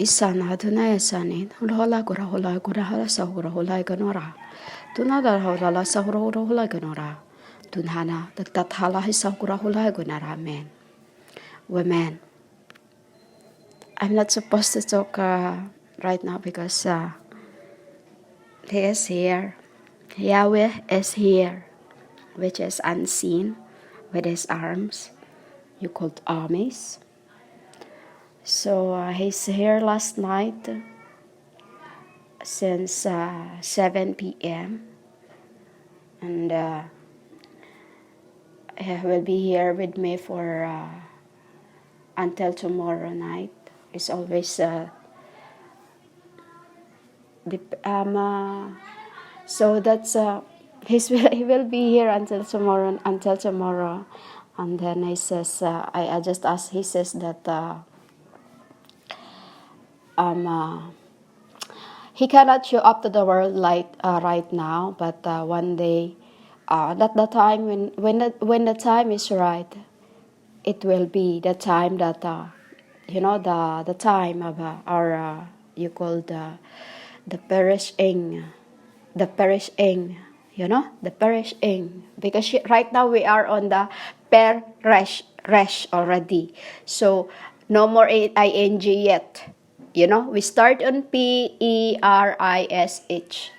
Isana Adonai Sanin, Hola Gora Hola Gora Hala Sahura Hola Ganora. Tunada Hola Sahura Hola Ganora. Tunhana, the Tathala Hisakura Hola Ganara. Amen. Women, I'm not supposed to talk right now because He is here. Yahweh is here, which is unseen, with His arms. You called armies. So He's here last night since 7 p.m. and He will be here with me for until tomorrow night. It's always so that's he will be here until tomorrow, and then he says I just asked. He says that he cannot show up to the world light right now, but one day, at the time when the time is right, it will be the time that the time of our you call the perishing, the perishing, because right now we are on the perish already, so no more ing yet. We start on perish. It's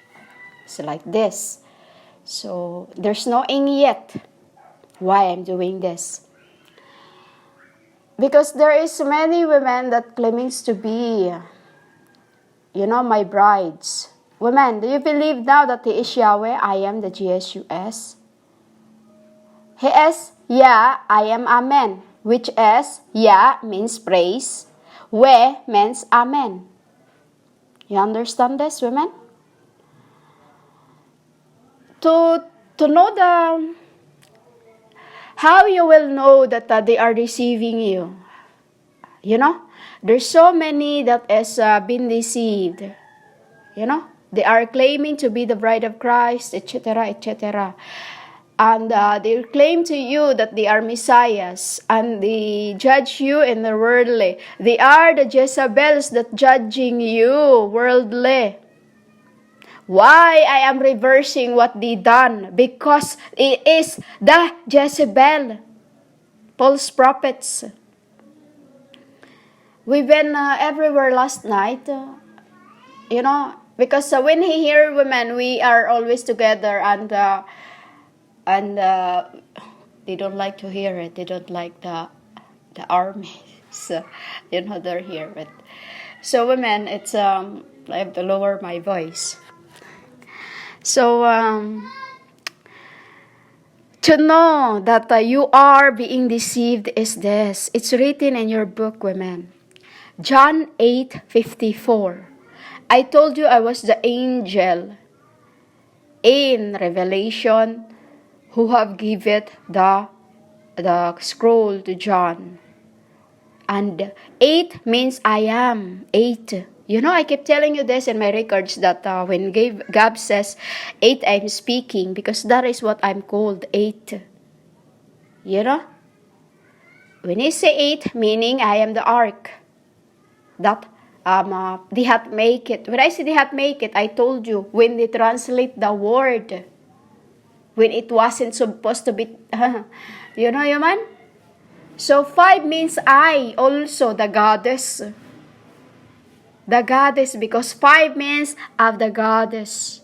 like this. So there's no ing yet. Why I'm doing this? Because there is many women that claimings to be, my brides. Women, do you believe now that He is Yahweh? I am the JEsus. He is Yah, I am Amen. Which is, Yah means praise. We means Amen. You understand this, women? To know how you will know that they are deceiving you. There's so many that has been deceived. They are claiming to be the bride of Christ, etc., etc. And they claim to you that they are messiahs, and they judge you in the worldly. They are the Jezebels that judging you worldly. Why I am reversing what they done? Because it is the Jezebel, false prophets. We've been everywhere last night, because when we hear women, we are always together, and they don't like to hear it. They don't like the armies. They're here. But so women, it's I have to lower my voice. So to know that you are being deceived is this. It's written in your book, women. John 8:54. I told you I was the angel in Revelation who have given the scroll to John. And 8 means I am. 8. I keep telling you this in my records that when Gab says 8, I'm speaking, because that is what I'm called, 8. When he say 8, meaning I am the ark. That they had make it. When I say they had make it, I told you, when they translate the word, when it wasn't supposed to be, man? So 5 means I, also the goddess. The goddess, because 5 means of the goddess.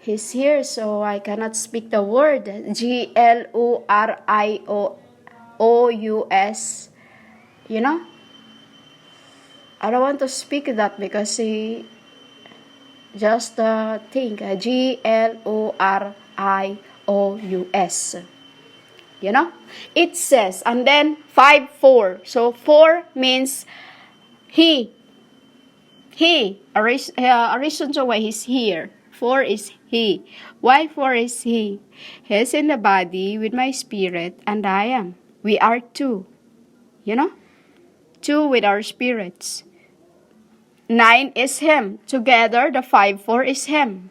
He's here, so I cannot speak the word. glorious. I don't want to speak that because he just think glorious. It says, and then 5:4. So 4 means he. A reason to why he's here. 4 is he. Why 4 is he? He's in the body with my spirit, and I am. We are 2. 2 with our spirits. 9 is him. Together, the 5-4 is him.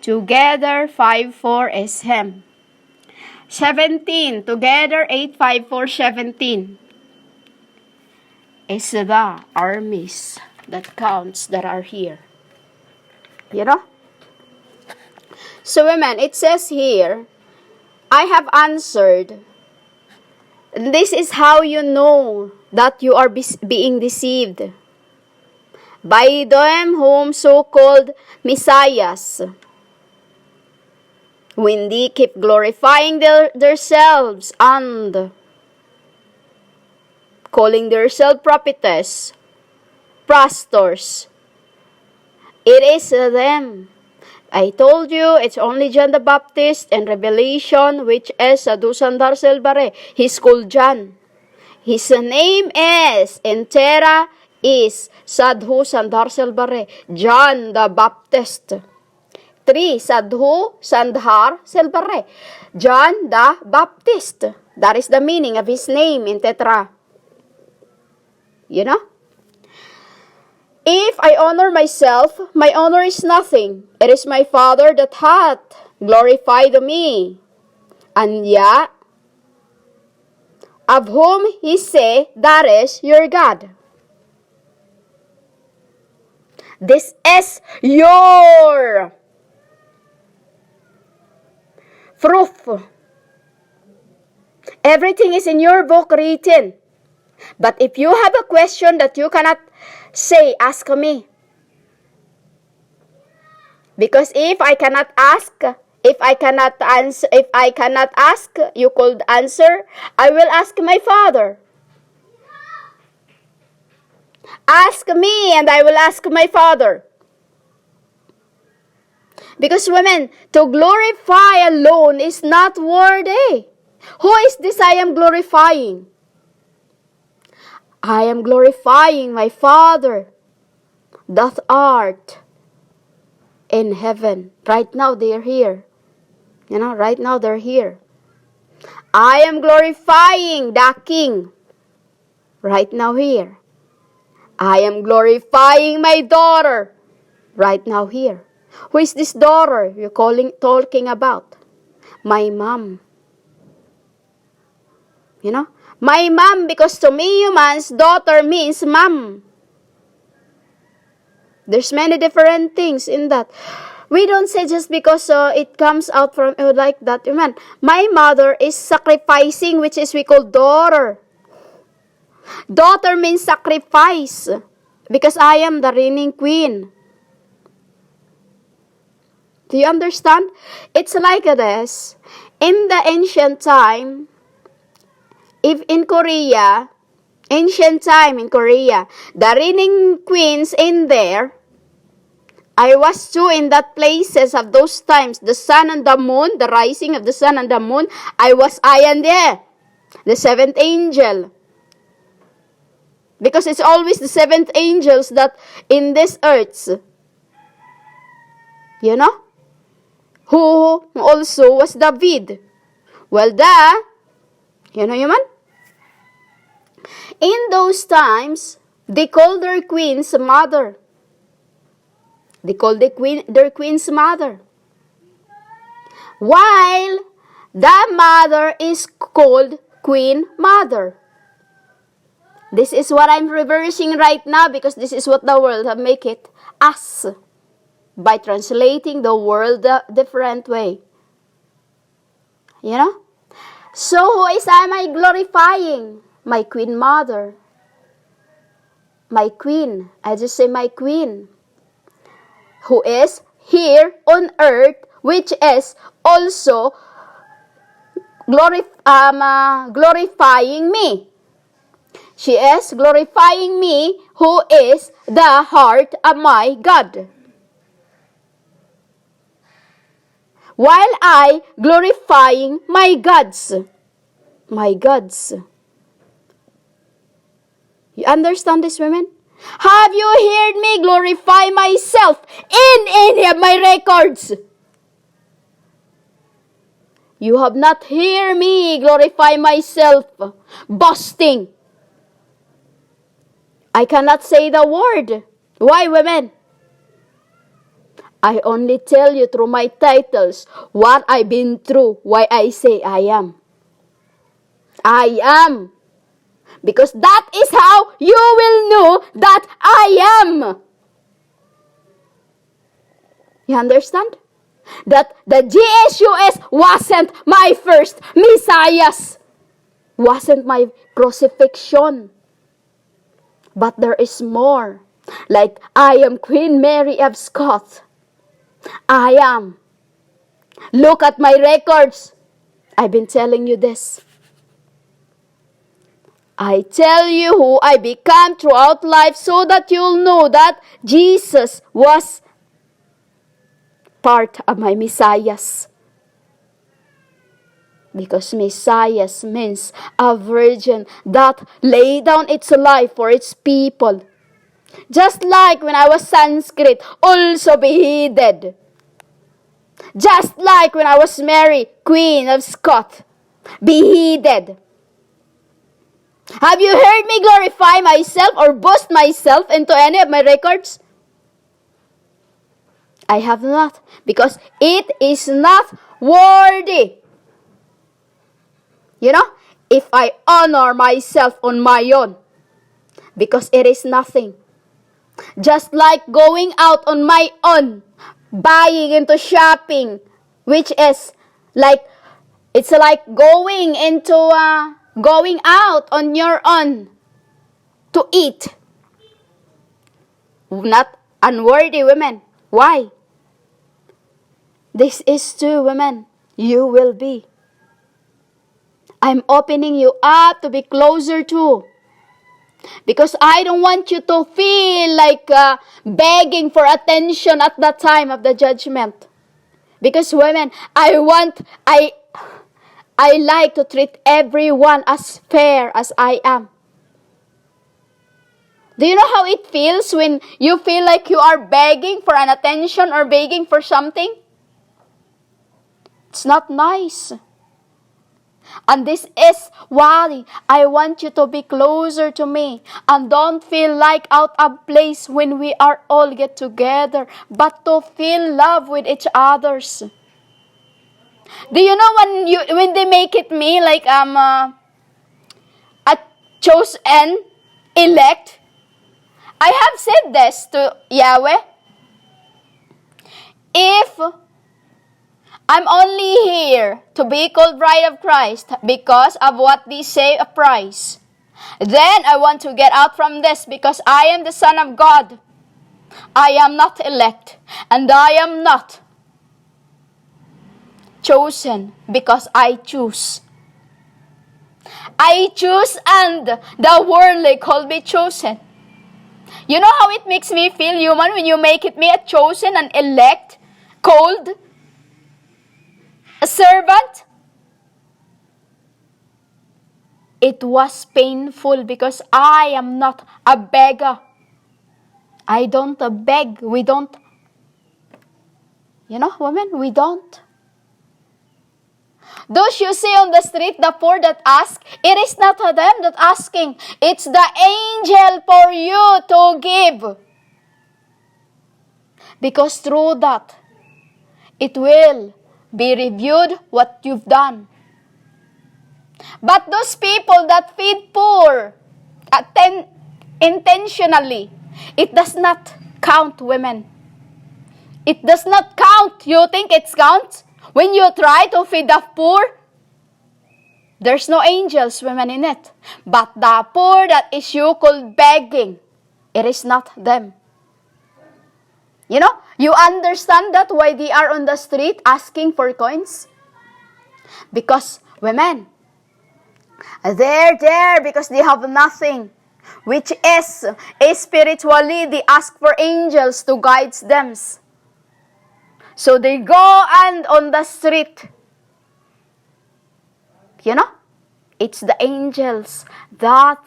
Together, 5-4 is him. 17. Together, 8, 5, 4, 17. Is the armies that counts that are here. You know? So women, it says here, I have answered. This is how you know that you are being deceived. By them whom so-called messiahs, when they keep glorifying theirselves and calling theirselves prophetess, pastors, it is them. I told you, it's only John the Baptist and Revelation, which is Sadhu Sandar Selbare. He's called John. His name is, in Terra, is Sadhu Sandar Selbare. John the Baptist. 3. Sadhu Sandhar Selbare. John the Baptist. That is the meaning of his name in Tetra. You know? If I honor myself, my honor is nothing. It is my Father that hath glorified me. And yet, of whom he say, that is your God. This is your proof. Everything is in your book written. But if you have a question that you cannot say, ask me. Because if I cannot ask, you could answer, I will ask my Father. Ask me and I will ask my Father. Because women, to glorify alone is not worthy. Who is this I am glorifying? I am glorifying my Father that art in heaven. Right now they are here. You know, right now they're here. I am glorifying the King. Right now here. I am glorifying my daughter. Right now here. Who is this daughter you're talking about? My mom. You know? My mom, because to me humans, daughter means mom. There's many different things in that. We don't say just because it comes out from like that. Man, my mother is sacrificing, which is we call daughter. Daughter means sacrifice. Because I am the reigning queen. Do you understand? It's like this. In the ancient time, if in Korea, ancient time in Korea, the reigning queens in there, I was too in that places of those times, the sun and the moon, the rising of the sun and the moon, I and there, the seventh angel. Because it's always the seventh angels that in this earth, you know, who also was David. Well, you know, human? In those times, they called their queen's mother. They called their queen's mother. While the mother is called queen mother. This is what I'm reversing right now because this is what the world have make it us. By translating the word a different way. You know? So who am I glorifying? My queen mother. My queen. I just say my queen. Who is here on earth, which is also glorifying me. She is glorifying me, who is the heart of my God. While I glorifying my gods. My gods. You understand this, women? Have you heard me glorify myself in any of my records? You have not heard me glorify myself, boasting. I cannot say the word. Why, women? I only tell you through my titles what I've been through, why I say I am. I am. Because that is how you will know that I am. You understand? That the JSUS wasn't my first Messiahs. Wasn't my crucifixion. But there is more. Like, I am Queen Mary of Scots. I am. Look at my records. I've been telling you this. I tell you who I become throughout life so that you'll know that Jesus was part of my Messiahs. Because Messiahs means a virgin that laid down its life for its people. Just like when I was Sanskrit, also beheaded. Just like when I was Mary, Queen of Scots, beheaded. Have you heard me glorify myself or boast myself into any of my records? I have not, because it is not worthy. You know, if I honor myself on my own, because it is nothing. Just like going out on my own, buying into shopping, which is like, it's like going out on your own to eat. Not unworthy women. Why? This is true, women. You will be. I'm opening you up to be closer to. Because I don't want you to feel like begging for attention at the time of the judgment. Because women, I like to treat everyone as fair as I am. Do you know how it feels when you feel like you are begging for an attention or begging for something? It's not nice. And this is why I want you to be closer to me. And don't feel like out of place when we are all get together. But to feel love with each others. Do you know when they make it me like a chosen elect? I have said this to Yahweh. If I'm only here to be called bride of Christ because of what they say of price, then I want to get out from this because I am the Son of God. I am not elect and I am not chosen because I choose. I choose and the worldly called me chosen. You know how it makes me feel human when you make it me a chosen, an elect, called, a servant? It was painful because I am not a beggar. I don't beg. We don't. You know, women, we don't. Those you see on the street, the poor that ask, it is not them that asking. It's the angel for you to give. Because through that, it will be reviewed what you've done. But those people that feed poor intentionally, it does not count, women. It does not count. You think it counts? When you try to feed the poor, there's no angels, women, in it. But the poor that is you called begging, it is not them. You know, you understand that why they are on the street asking for coins? Because women, they're there because they have nothing. Which is, spiritually, they ask for angels to guide them. So they go and on the street. You know, it's the angels that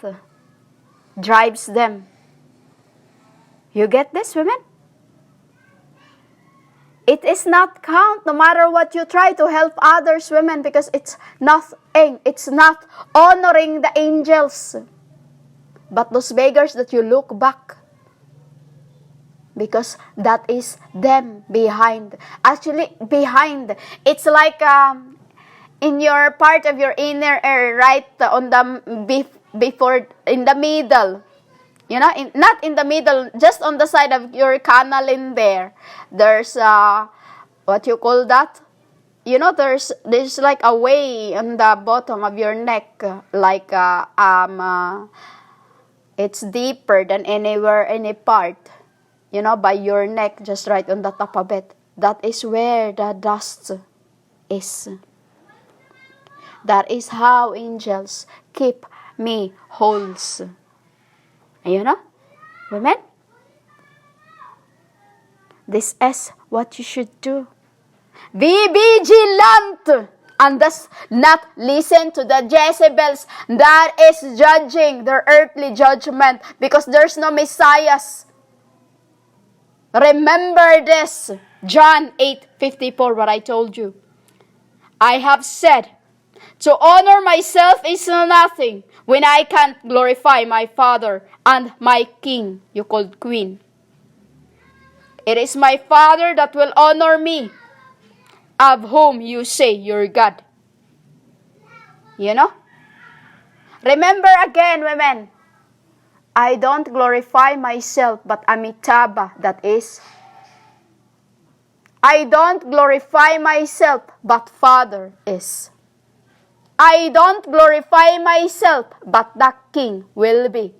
drives them. You get this, women? It is not count no matter what you try to help others, women, because it's nothing. It's not honoring the angels. But those beggars that you look back. Because that is them behind. Actually, behind. It's like in your part of your inner ear, right on the before, in the middle. You know, not in the middle, just on the side of your canal in there. There's what you call that? You know, there's like a way on the bottom of your neck, like it's deeper than anywhere, any part. You know, by your neck, just right on the top of it. That is where the dust is. That is how angels keep me holes. You know, women? This is what you should do. Be vigilant and thus not listen to the Jezebels that is judging their earthly judgment, because there's no Messiahs. Remember this, John 8:54, what I told you. I have said, to honor myself is nothing when I can't glorify my Father and my King, you called Queen. It is my Father that will honor me, of whom you say you're God. You know? Remember again, women, I don't glorify myself, but Amitabha, that is. I don't glorify myself, but Father is. I don't glorify myself, but the King will be.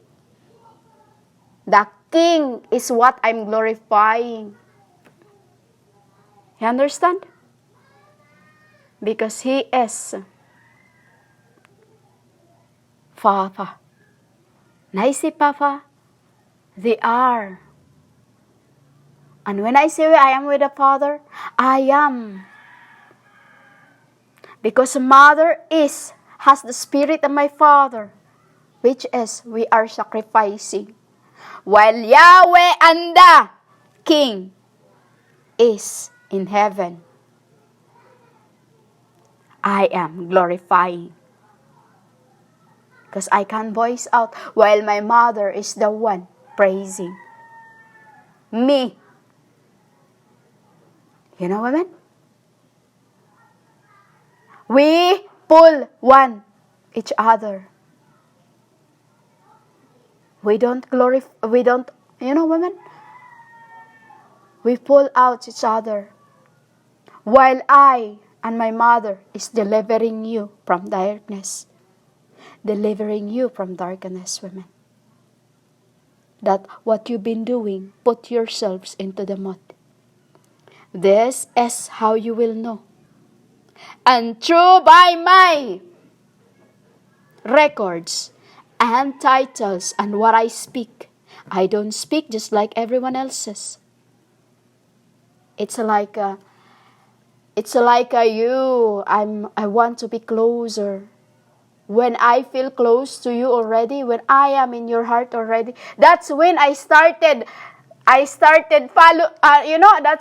The King is what I'm glorifying. You understand? Because He is Father. Naisi Papa, they are. And when I say I am with the Father, I am. Because Mother has the Spirit of my Father, which is we are sacrificing. While Yahweh and the King is in heaven, I am glorifying. Because I can voice out while my Mother is the one praising me. You know, women? We pull one each other. We don't you know, women? We pull out each other. While I and my Mother is delivering you from darkness. Delivering you from darkness, women. That what you've been doing, put yourselves into the mud. This is how you will know. And through by my records and titles and what I speak, I don't speak just like everyone else's. It's like I want to be closer. When I feel close to you already, when I am in your heart already, that's when I started that's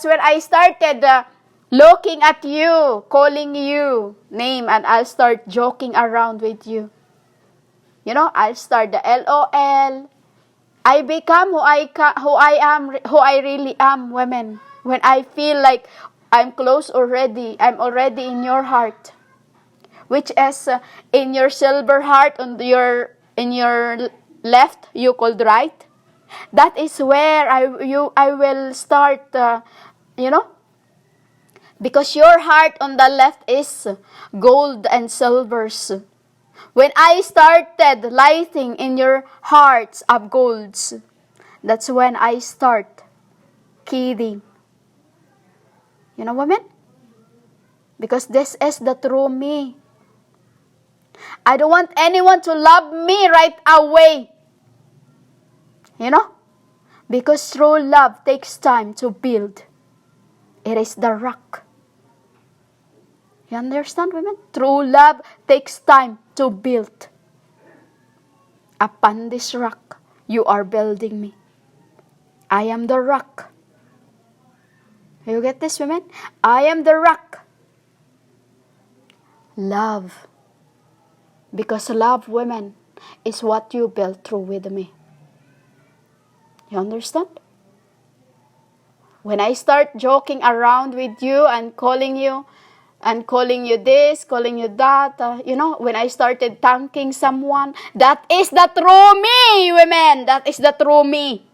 when I started looking at you, calling you name, and I'll start joking around with you. You know, I'll start the LOL. I become who I really am, women. When I feel like I'm close already, I'm already in your heart, which is in your silver heart in your left, you called right. That is where I will start, because your heart on the left is gold and silvers. When I started lighting in your hearts of golds, that's when I start kidding. You know, women? Because this is the true me. I don't want anyone to love me right away. You know? Because true love takes time to build. It is the rock. You understand, women? True love takes time to build. Upon this rock, you are building me. I am the rock. You get this, women? I am the rock. Love. Because love, women, is what you build through with me. You understand? When I start joking around with you and calling you this, calling you that, when I started thanking someone, that is the true me, women. That is the true me.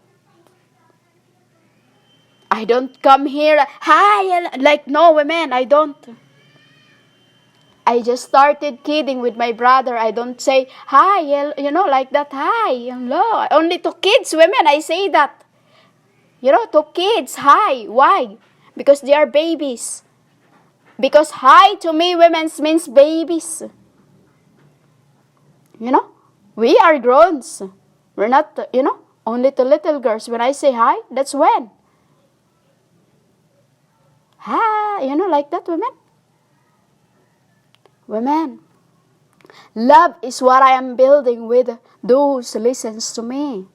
I don't come here, hi, like, no, women, I don't. I just started kidding with my brother. I don't say, hi, like that, hi, hello. Only to kids, women, I say that. To kids, hi. Why? Because they are babies. Because hi to me, women, means babies. We are growns. We're not, only to little girls. When I say hi, that's when. Hi, like that, women. Women, love is what I am building with those who listens to me.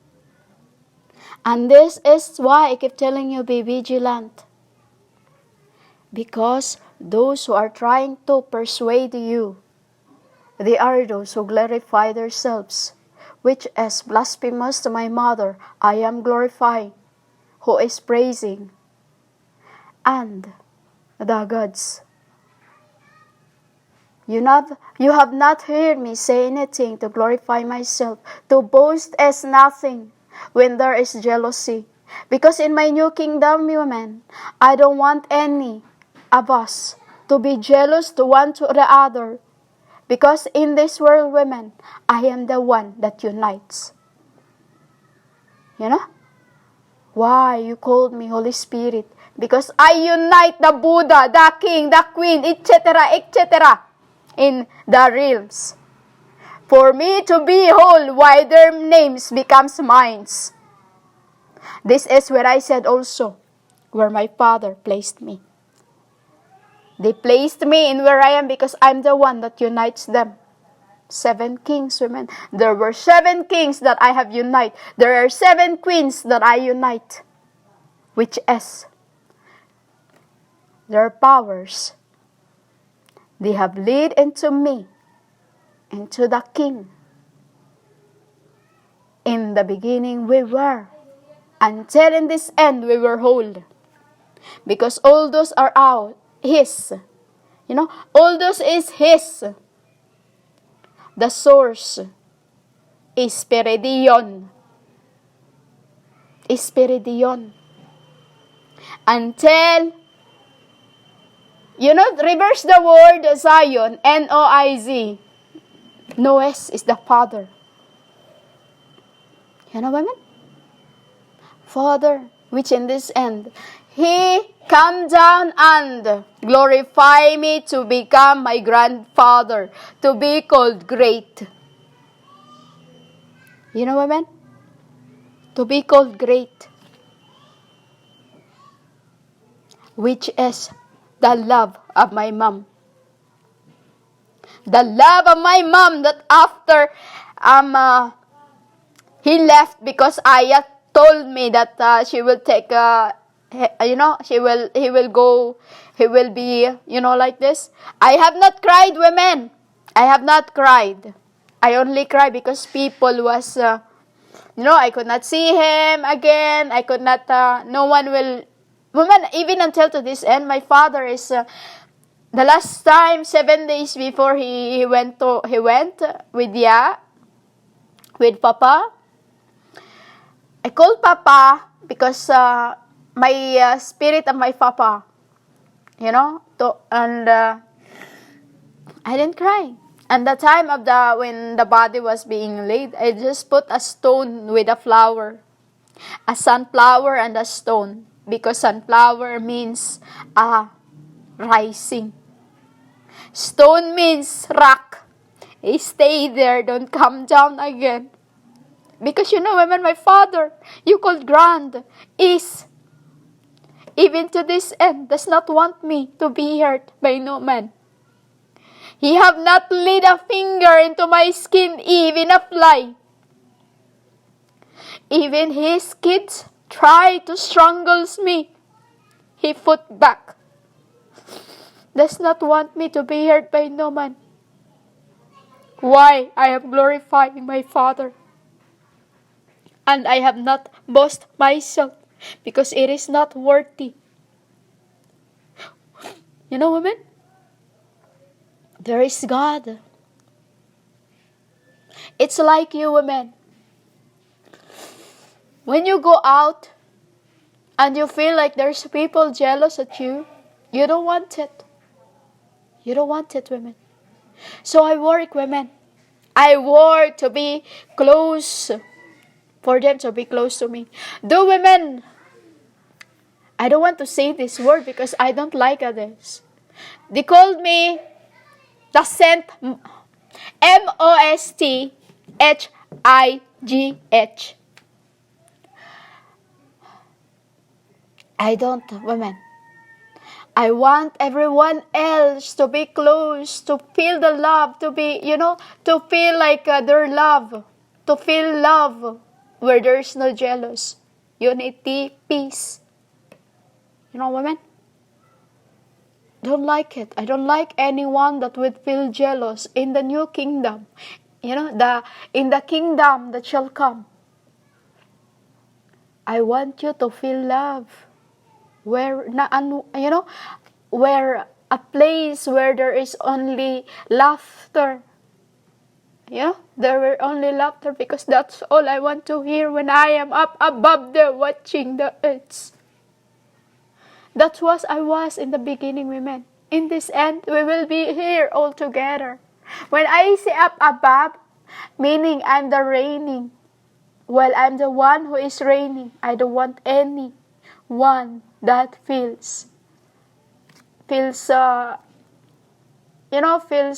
And this is why I keep telling you, be vigilant. Because those who are trying to persuade you, they are those who glorify themselves, which is blasphemous to my mother. I am glorifying, who is praising, and the gods. You have not heard me say anything to glorify myself. To boast is nothing when there is jealousy. Because in my new kingdom, women, I don't want any of us to be jealous to one to the other. Because in this world, women, I am the one that unites. Why you called me Holy Spirit? Because I unite the Buddha, the King, the Queen, etc., etc., in the realms. For me to be whole, why their names becomes mine. This is where I said also, where my Father placed me. They placed me in where I am because I'm the one that unites them. 7 kings, women. There were 7 kings that I have unite. There are 7 queens that I unite. Which is their powers. They have led into me, into the King. In the beginning we were, until in this end we were whole. Because all those are His. All those is His. The source is Spiridion. Spiridion. Until, reverse the word Zion, Noiz. Noes is the Father. Women? Father, which in this end, He come down and glorify me to become my grandfather, to be called great. Women? To be called great. Which is the love of my mom. The love of my mom that after he left because Aya told me that she will take he will be like this. I have not cried, women. I have not cried. I only cry because people was I could not see him again. I could not no one will, women, even until to this end. My father is the last time 7 days before he went with Papa. I called Papa because my spirit of my Papa, and I didn't cry. And the time of when the body was being laid, I just put a stone with a flower, a sunflower and a stone, because sunflower means rising. Stone means rock. Stay there, don't come down again. Because women, my father, you called grand, is, even to this end, does not want me to be hurt by no man. He have not laid a finger into my skin, even a fly. Even his kids try to strangle me. He put back. Does not want me to be hurt by no man. Why? I am glorifying my Father. And I have not boast myself because it is not worthy. You know, women, there is God. It's like you, women. When you go out and you feel like there's people jealous at you, you don't want it. You don't want it, women. So I work, women. I work to be close, for them to be close to me. Do women, I don't want to say this word because I don't like others. They called me the Saint, MOSTHIGH. I don't, women. I want everyone else to be close, to feel the love, to be, to feel like their love, to feel love where there is no jealous, unity, peace. You know, women? Don't like it. I don't like anyone that would feel jealous in the new kingdom. In the kingdom that shall come. I want you to feel love. Where a place where there is only laughter. There were only laughter, because that's all I want to hear when I am up above there watching the earth. That's what I was in the beginning, women. In this end, we will be here all together. When I say up above, meaning I'm the reigning. Well, I'm the one who is reigning. I don't want anyone that feels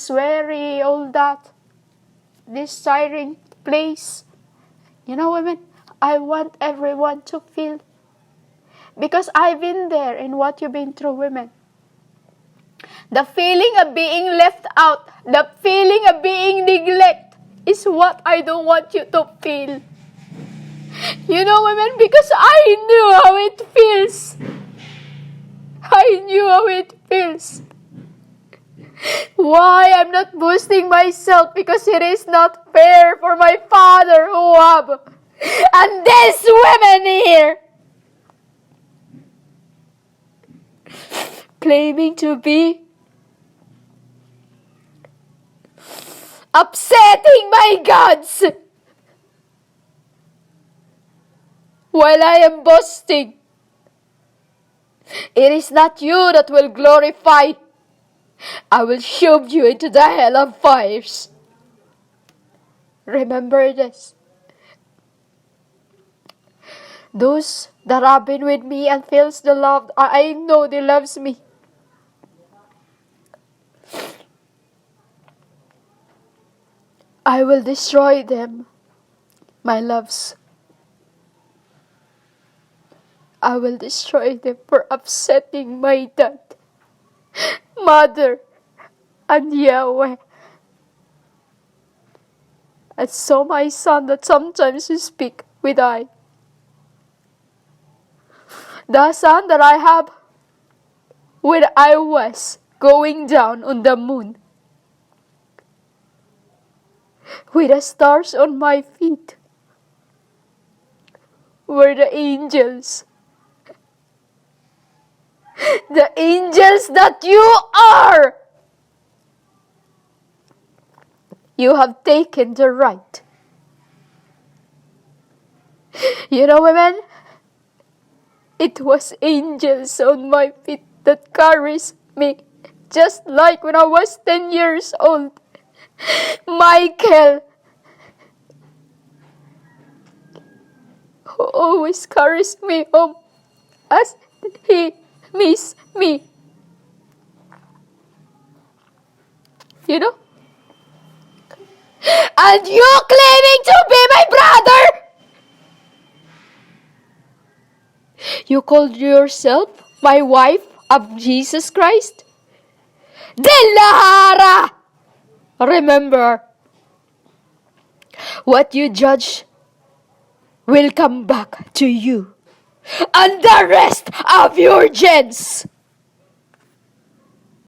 very all that desiring place. Women, I want everyone to feel. Because I've been there in what you've been through, women. The feeling of being left out, the feeling of being neglected is what I don't want you to feel. Women, because I knew how it feels. I knew how it feels. Why I'm not boosting myself? Because it is not fair for my father who have. And these women here, claiming to be upsetting my gods, while I am boasting. It is not you that will glorify. I will shove you into the hell of fires. Remember this. Those that have been with me and feels the love, I know they loves me. I will destroy them, my loves. I will destroy them for upsetting my dad, mother, and Yahweh. And so my son that sometimes you speak with I. The son that I have when I was going down on the moon, with the stars on my feet, were the angels. The angels that you are. You have taken the right. Women, it was angels on my feet that carries me, just like when I was 10 years old. Michael, who always carries me home as he miss me. And you claiming to be my brother. You called yourself my wife of Jesus Christ? Delahara! Remember, what you judge will come back to you and the rest of your gens.